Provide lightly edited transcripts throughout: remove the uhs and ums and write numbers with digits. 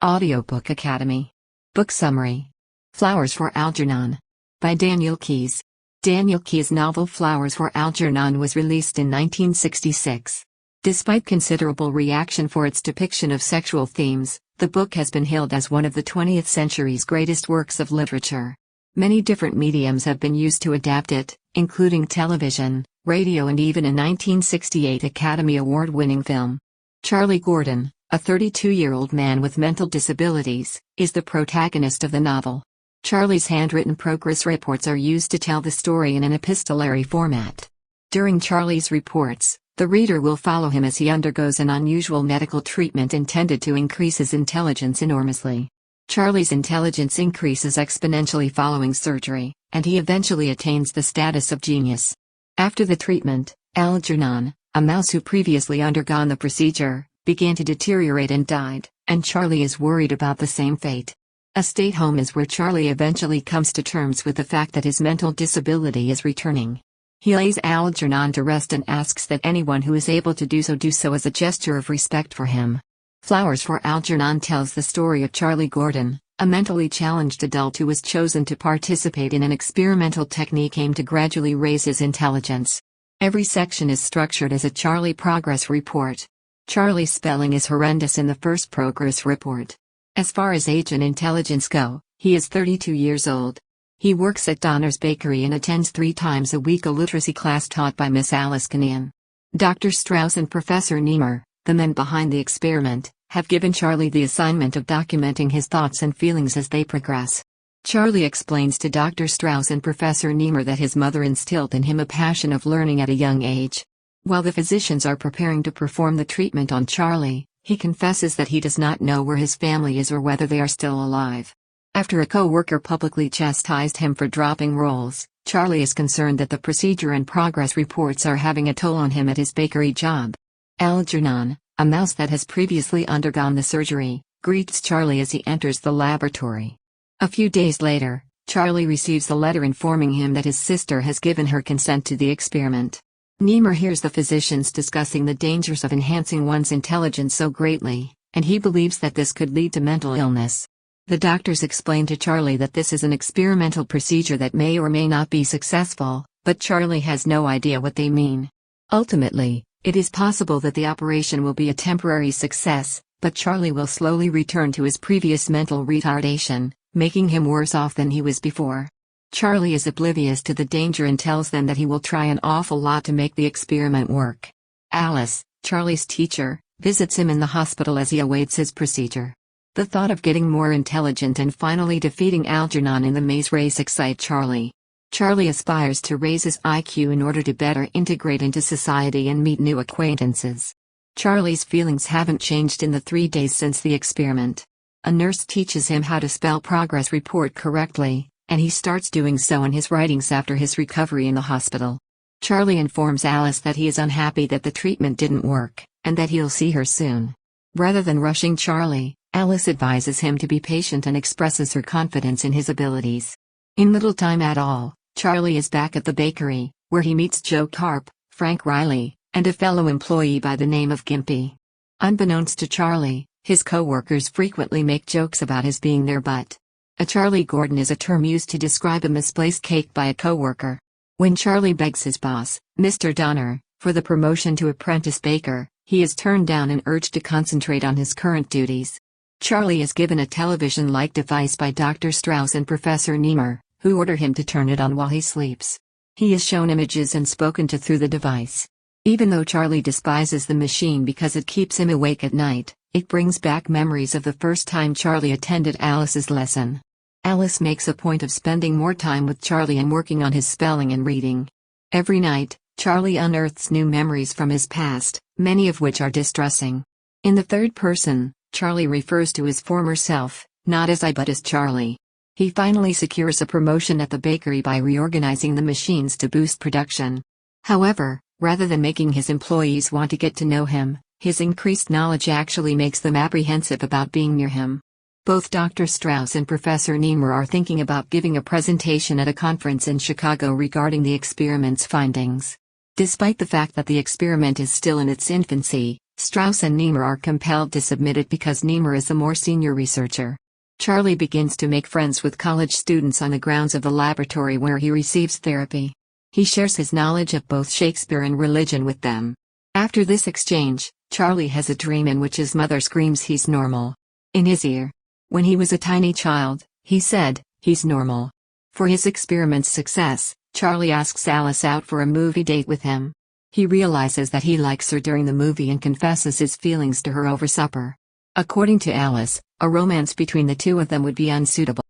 Audiobook Academy. Book Summary. Flowers for Algernon. By Daniel Keyes. Daniel Keyes' novel Flowers for Algernon was released in 1966. Despite considerable reaction for its depiction of sexual themes, the book has been hailed as one of the 20th century's greatest works of literature. Many different mediums have been used to adapt it, including television, radio, and even a 1968 Academy Award-winning film. Charlie Gordon, a 32-year-old man with mental disabilities, is the protagonist of the novel. Charlie's handwritten progress reports are used to tell the story in an epistolary format. During Charlie's reports, the reader will follow him as he undergoes an unusual medical treatment intended to increase his intelligence enormously. Charlie's intelligence increases exponentially following surgery, and he eventually attains the status of genius. After the treatment, Algernon, a mouse who previously undergone the procedure, began to deteriorate and died, and Charlie is worried about the same fate. A state home is where Charlie eventually comes to terms with the fact that his mental disability is returning. He lays Algernon to rest and asks that anyone who is able to do so as a gesture of respect for him. Flowers for Algernon tells the story of Charlie Gordon, a mentally challenged adult who was chosen to participate in an experimental technique aimed to gradually raise his intelligence. Every section is structured as a Charlie progress report. Charlie's spelling is horrendous in the first progress report. As far as age and intelligence go, he is 32 years old. He works at Donner's Bakery and attends 3 times a week a literacy class taught by Miss Alice Kinnean. Dr. Strauss and Professor Niemer, the men behind the experiment, have given Charlie the assignment of documenting his thoughts and feelings as they progress. Charlie explains to Dr. Strauss and Professor Niemer that his mother instilled in him a passion of learning at a young age. While the physicians are preparing to perform the treatment on Charlie, he confesses that he does not know where his family is or whether they are still alive. After a co-worker publicly chastised him for dropping rolls, Charlie is concerned that the procedure and progress reports are having a toll on him at his bakery job. Algernon, a mouse that has previously undergone the surgery, greets Charlie as he enters the laboratory. A few days later, Charlie receives a letter informing him that his sister has given her consent to the experiment. Niemer hears the physicians discussing the dangers of enhancing one's intelligence so greatly, and he believes that this could lead to mental illness. The doctors explain to Charlie that this is an experimental procedure that may or may not be successful, but Charlie has no idea what they mean. Ultimately, it is possible that the operation will be a temporary success, but Charlie will slowly return to his previous mental retardation, making him worse off than he was before. Charlie is oblivious to the danger and tells them that he will try an awful lot to make the experiment work. Alice, Charlie's teacher, visits him in the hospital as he awaits his procedure. The thought of getting more intelligent and finally defeating Algernon in the maze race excites Charlie. Charlie aspires to raise his IQ in order to better integrate into society and meet new acquaintances. Charlie's feelings haven't changed in the 3 days since the experiment. A nurse teaches him how to spell progress report correctly, and he starts doing so in his writings after his recovery in the hospital. Charlie informs Alice that he is unhappy that the treatment didn't work, and that he'll see her soon. Rather than rushing Charlie, Alice advises him to be patient and expresses her confidence in his abilities. In little time at all, Charlie is back at the bakery, where he meets Joe Carp, Frank Riley, and a fellow employee by the name of Gimpy. Unbeknownst to Charlie, his co-workers frequently make jokes about his being their butt. A Charlie Gordon is a term used to describe a misplaced cake by a co-worker. When Charlie begs his boss, Mr. Donner, for the promotion to apprentice baker, he is turned down and urged to concentrate on his current duties. Charlie is given a television-like device by Dr. Strauss and Professor Niemer, who order him to turn it on while he sleeps. He is shown images and spoken to through the device. Even though Charlie despises the machine because it keeps him awake at night, it brings back memories of the first time Charlie attended Alice's lesson. Alice makes a point of spending more time with Charlie and working on his spelling and reading. Every night, Charlie unearths new memories from his past, many of which are distressing. In the third person, Charlie refers to his former self, not as I but as Charlie. He finally secures a promotion at the bakery by reorganizing the machines to boost production. However, rather than making his employees want to get to know him, his increased knowledge actually makes them apprehensive about being near him. Both Dr. Strauss and Professor Niemer are thinking about giving a presentation at a conference in Chicago regarding the experiment's findings. Despite the fact that the experiment is still in its infancy, Strauss and Niemer are compelled to submit it because Niemer is the more senior researcher. Charlie begins to make friends with college students on the grounds of the laboratory where he receives therapy. He shares his knowledge of both Shakespeare and religion with them. After this exchange, Charlie has a dream in which his mother screams he's normal in his ear. When he was a tiny child, he said, he's normal. For his experiment's success, Charlie asks Alice out for a movie date with him. He realizes that he likes her during the movie and confesses his feelings to her over supper. According to Alice, a romance between the two of them would be unsuitable.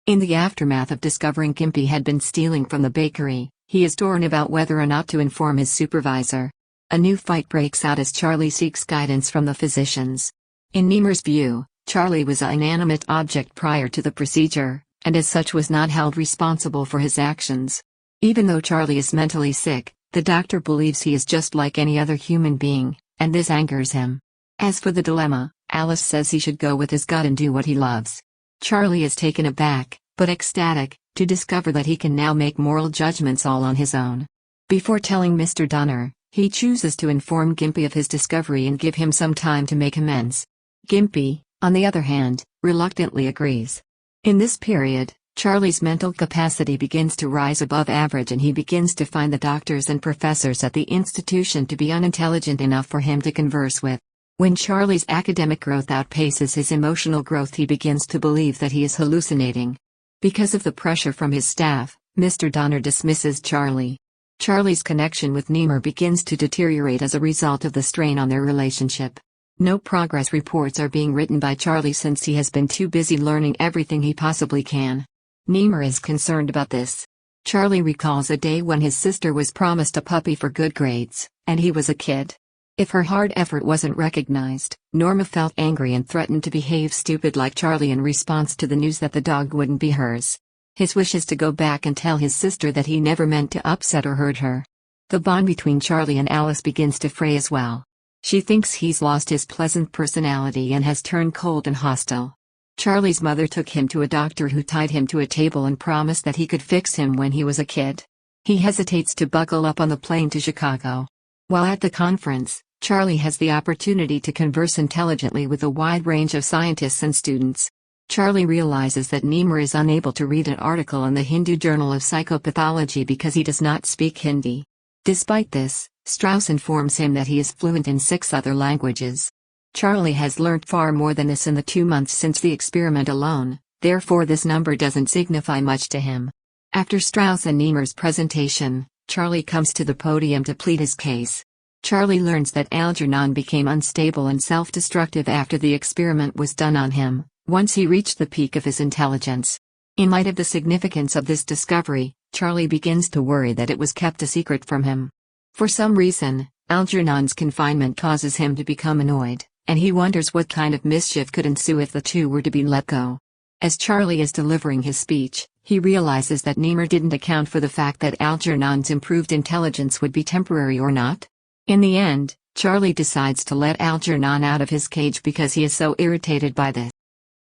In the aftermath of discovering Gimpy had been stealing from the bakery, he is torn about whether or not to inform his supervisor. A new fight breaks out as Charlie seeks guidance from the physicians. In Niemer's view, Charlie was an inanimate object prior to the procedure, and as such was not held responsible for his actions. Even though Charlie is mentally sick, the doctor believes he is just like any other human being, and this angers him. As for the dilemma, Alice says he should go with his gut and do what he loves. Charlie is taken aback, but ecstatic, to discover that he can now make moral judgments all on his own. Before telling Mr. Donner, he chooses to inform Gimpy of his discovery and give him some time to make amends. Gimpy, on the other hand, reluctantly agrees. In this period, Charlie's mental capacity begins to rise above average and he begins to find the doctors and professors at the institution to be unintelligent enough for him to converse with. When Charlie's academic growth outpaces his emotional growth, he begins to believe that he is hallucinating. Because of the pressure from his staff, Mr. Donner dismisses Charlie. Charlie's connection with Niemer begins to deteriorate as a result of the strain on their relationship. No progress reports are being written by Charlie since he has been too busy learning everything he possibly can. Niemer is concerned about this. Charlie recalls a day when his sister was promised a puppy for good grades, and he was a kid. If her hard effort wasn't recognized, Norma felt angry and threatened to behave stupid like Charlie in response to the news that the dog wouldn't be hers. His wish is to go back and tell his sister that he never meant to upset or hurt her. The bond between Charlie and Alice begins to fray as well. She thinks he's lost his pleasant personality and has turned cold and hostile. Charlie's mother took him to a doctor who tied him to a table and promised that he could fix him when he was a kid. He hesitates to buckle up on the plane to Chicago. While at the conference, Charlie has the opportunity to converse intelligently with a wide range of scientists and students. Charlie realizes that Niemer is unable to read an article in the Hindu Journal of Psychopathology because he does not speak Hindi. Despite this, Strauss informs him that he is fluent in 6 other languages. Charlie has learnt far more than this in the 2 months since the experiment alone, therefore this number doesn't signify much to him. After Strauss and Niemer's presentation, Charlie comes to the podium to plead his case. Charlie learns that Algernon became unstable and self-destructive after the experiment was done on him, once he reached the peak of his intelligence. In light of the significance of this discovery, Charlie begins to worry that it was kept a secret from him. For some reason, Algernon's confinement causes him to become annoyed, and he wonders what kind of mischief could ensue if the two were to be let go. As Charlie is delivering his speech, he realizes that Niemer didn't account for the fact that Algernon's improved intelligence would be temporary or not. In the end, Charlie decides to let Algernon out of his cage because he is so irritated by this.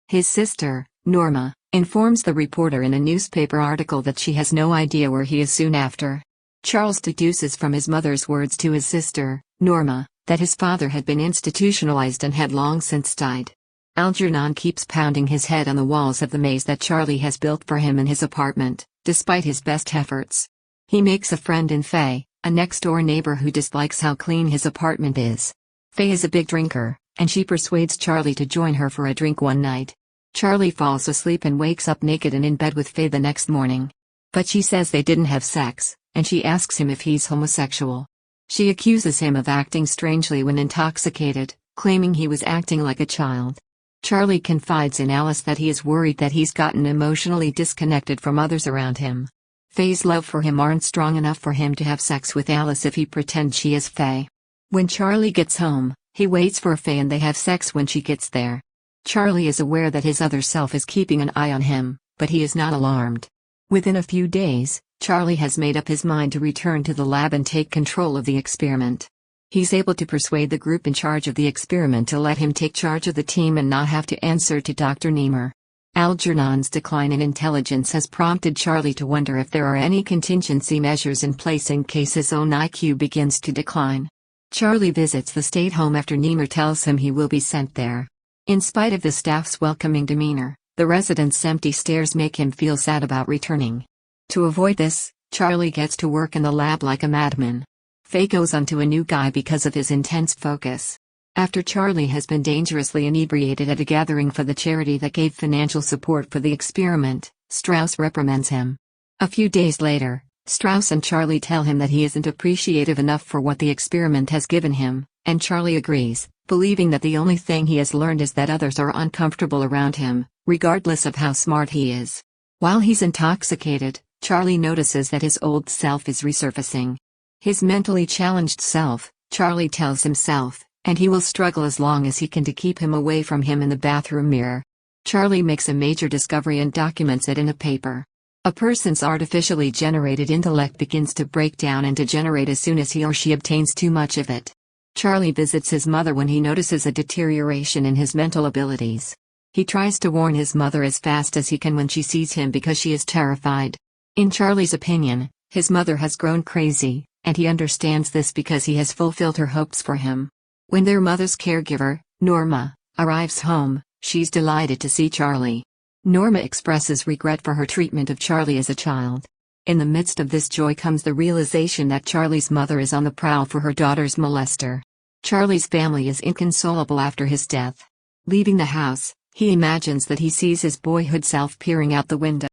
His sister, Norma, informs the reporter in a newspaper article that she has no idea where he is soon after. Charles deduces from his mother's words to his sister, Norma, that his father had been institutionalized and had long since died. Algernon keeps pounding his head on the walls of the maze that Charlie has built for him in his apartment, despite his best efforts. He makes a friend in Faye, a next-door neighbor who dislikes how clean his apartment is. Faye is a big drinker, and she persuades Charlie to join her for a drink one night. Charlie falls asleep and wakes up naked and in bed with Faye the next morning. But she says they didn't have sex, and she asks him if he's homosexual. She accuses him of acting strangely when intoxicated, claiming he was acting like a child. Charlie confides in Alice that he is worried that he's gotten emotionally disconnected from others around him. Faye's love for him aren't strong enough for him to have sex with Alice if he pretends she is Faye. When Charlie gets home, he waits for Faye and they have sex when she gets there. Charlie is aware that his other self is keeping an eye on him, but he is not alarmed. Within a few days, Charlie has made up his mind to return to the lab and take control of the experiment. He's able to persuade the group in charge of the experiment to let him take charge of the team and not have to answer to Dr. Niemer. Algernon's decline in intelligence has prompted Charlie to wonder if there are any contingency measures in place in case his own IQ begins to decline. Charlie visits the state home after Nemur tells him he will be sent there. In spite of the staff's welcoming demeanor, the residents' empty stares make him feel sad about returning. To avoid this, Charlie gets to work in the lab like a madman. Faye goes onto a new guy because of his intense focus. After Charlie has been dangerously inebriated at a gathering for the charity that gave financial support for the experiment, Strauss reprimands him. A few days later, Strauss and Charlie tell him that he isn't appreciative enough for what the experiment has given him, and Charlie agrees, believing that the only thing he has learned is that others are uncomfortable around him, regardless of how smart he is. While he's intoxicated, Charlie notices that his old self is resurfacing. His mentally challenged self, Charlie tells himself, and he will struggle as long as he can to keep him away from him in the bathroom mirror. Charlie makes a major discovery and documents it in a paper. A person's artificially generated intellect begins to break down and degenerate as soon as he or she obtains too much of it. Charlie visits his mother when he notices a deterioration in his mental abilities. He tries to warn his mother as fast as he can when she sees him because she is terrified. In Charlie's opinion, his mother has grown crazy, and he understands this because he has fulfilled her hopes for him. When their mother's caregiver, Norma, arrives home, she's delighted to see Charlie. Norma expresses regret for her treatment of Charlie as a child. In the midst of this joy comes the realization that Charlie's mother is on the prowl for her daughter's molester. Charlie's family is inconsolable after his death. Leaving the house, he imagines that he sees his boyhood self peering out the window.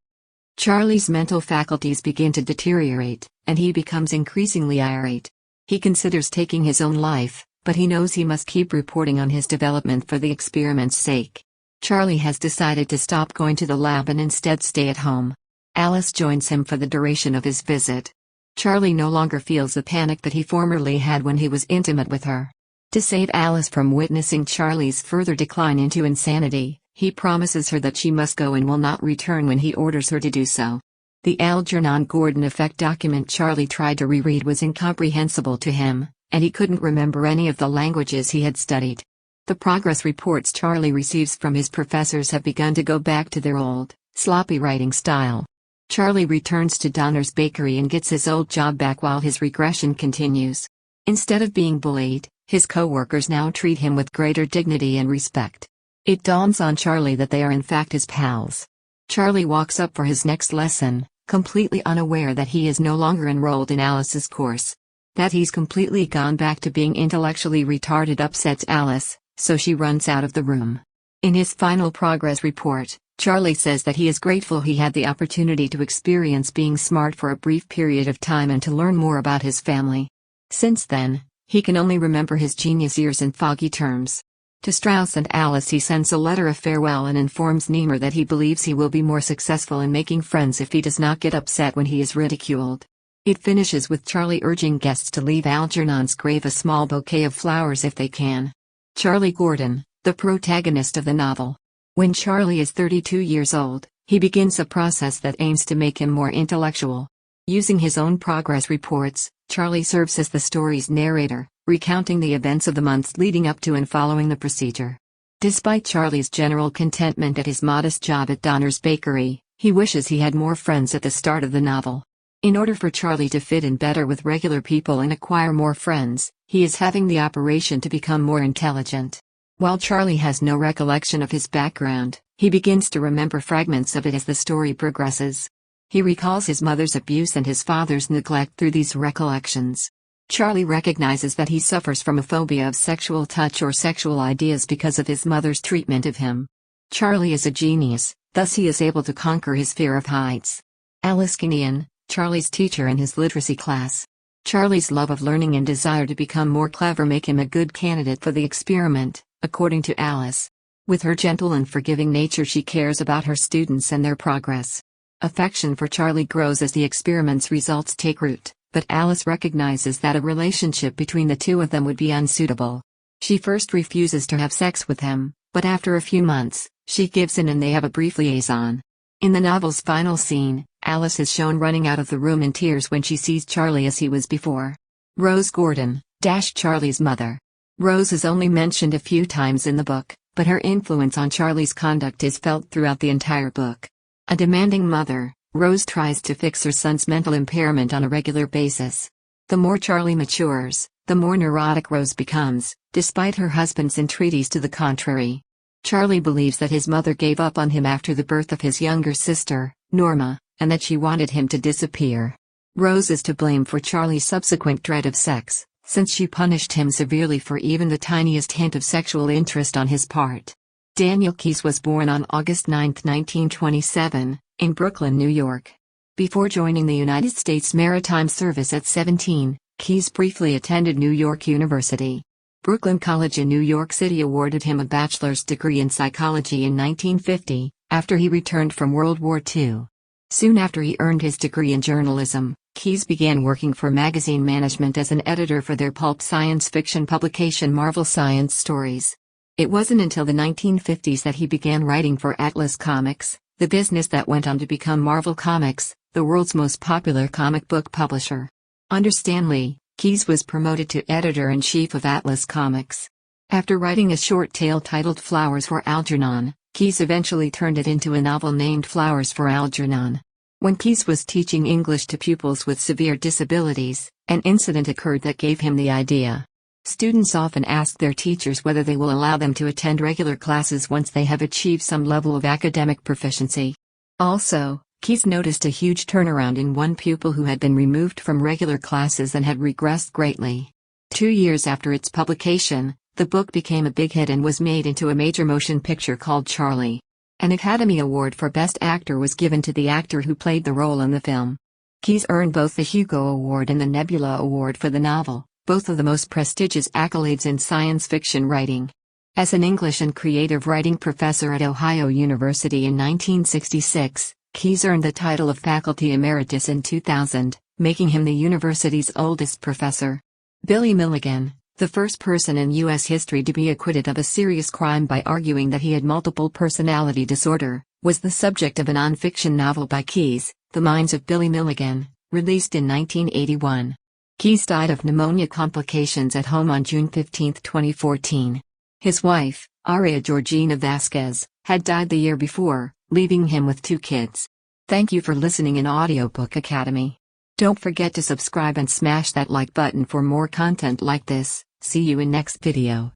Charlie's mental faculties begin to deteriorate, and he becomes increasingly irate. He considers taking his own life, but he knows he must keep reporting on his development for the experiment's sake. Charlie has decided to stop going to the lab and instead stay at home. Alice joins him for the duration of his visit. Charlie no longer feels the panic that he formerly had when he was intimate with her. To save Alice from witnessing Charlie's further decline into insanity, he promises her that she must go and will not return when he orders her to do so. The Algernon Gordon effect document Charlie tried to reread was incomprehensible to him, and he couldn't remember any of the languages he had studied. The progress reports Charlie receives from his professors have begun to go back to their old, sloppy writing style. Charlie returns to Donner's Bakery and gets his old job back while his regression continues. Instead of being bullied, his co-workers now treat him with greater dignity and respect. It dawns on Charlie that they are in fact his pals. Charlie walks up for his next lesson, completely unaware that he is no longer enrolled in Alice's course. That he's completely gone back to being intellectually retarded upsets Alice, so she runs out of the room. In his final progress report, Charlie says that he is grateful he had the opportunity to experience being smart for a brief period of time and to learn more about his family. Since then, he can only remember his genius years in foggy terms. To Strauss and Alice he sends a letter of farewell and informs Nemur that he believes he will be more successful in making friends if he does not get upset when he is ridiculed. It finishes with Charlie urging guests to leave Algernon's grave a small bouquet of flowers if they can. Charlie Gordon, the protagonist of the novel. When Charlie is 32 years old, he begins a process that aims to make him more intellectual. Using his own progress reports, Charlie serves as the story's narrator, recounting the events of the months leading up to and following the procedure. Despite Charlie's general contentment at his modest job at Donner's Bakery, he wishes he had more friends at the start of the novel. In order for Charlie to fit in better with regular people and acquire more friends, he is having the operation to become more intelligent. While Charlie has no recollection of his background, he begins to remember fragments of it as the story progresses. He recalls his mother's abuse and his father's neglect through these recollections. Charlie recognizes that he suffers from a phobia of sexual touch or sexual ideas because of his mother's treatment of him. Charlie is a genius, thus he is able to conquer his fear of heights. Alice Kinnean, Charlie's teacher in his literacy class. Charlie's love of learning and desire to become more clever make him a good candidate for the experiment, according to Alice. With her gentle and forgiving nature she cares about her students and their progress. Affection for Charlie grows as the experiment's results take root, but Alice recognizes that a relationship between the two of them would be unsuitable. She first refuses to have sex with him, but after a few months, she gives in and they have a brief liaison. In the novel's final scene, Alice is shown running out of the room in tears when she sees Charlie as he was before. Rose Gordon, Charlie's mother. Rose is only mentioned a few times in the book, but her influence on Charlie's conduct is felt throughout the entire book. A demanding mother, Rose tries to fix her son's mental impairment on a regular basis. The more Charlie matures, the more neurotic Rose becomes, despite her husband's entreaties to the contrary. Charlie believes that his mother gave up on him after the birth of his younger sister, Norma, and that she wanted him to disappear. Rose is to blame for Charlie's subsequent dread of sex, since she punished him severely for even the tiniest hint of sexual interest on his part. Daniel Keyes was born on August 9, 1927, in Brooklyn, New York. Before joining the United States Maritime Service at 17, Keyes briefly attended New York University. Brooklyn College in New York City awarded him a bachelor's degree in psychology in 1950, after he returned from World War II. Soon after he earned his degree in journalism, Keyes began working for magazine management as an editor for their pulp science fiction publication Marvel Science Stories. It wasn't until the 1950s that he began writing for Atlas Comics, the business that went on to become Marvel Comics, the world's most popular comic book publisher. Under Stan Lee, Keyes was promoted to editor-in-chief of Atlas Comics. After writing a short tale titled Flowers for Algernon, Keyes eventually turned it into a novel named Flowers for Algernon. When Keyes was teaching English to pupils with severe disabilities, an incident occurred that gave him the idea. Students often ask their teachers whether they will allow them to attend regular classes once they have achieved some level of academic proficiency. Also, Keyes noticed a huge turnaround in one pupil who had been removed from regular classes and had regressed greatly. 2 years after its publication, the book became a big hit and was made into a major motion picture called Charlie. An Academy Award for Best Actor was given to the actor who played the role in the film. Keyes earned both the Hugo Award and the Nebula Award for the novel, both of the most prestigious accolades in science fiction writing. As an English and creative writing professor at Ohio University in 1966, Keyes earned the title of Faculty Emeritus in 2000, making him the university's oldest professor. Billy Milligan, the first person in U.S. history to be acquitted of a serious crime by arguing that he had multiple personality disorder, was the subject of a non-fiction novel by Keyes, The Minds of Billy Milligan, released in 1981. Keyes died of pneumonia complications at home on June 15, 2014. His wife, Aria Georgina Vasquez, had died the year before, leaving him with 2 kids. Thank you for listening in Audiobook Academy. Don't forget to subscribe and smash that like button for more content like this. See you in next video.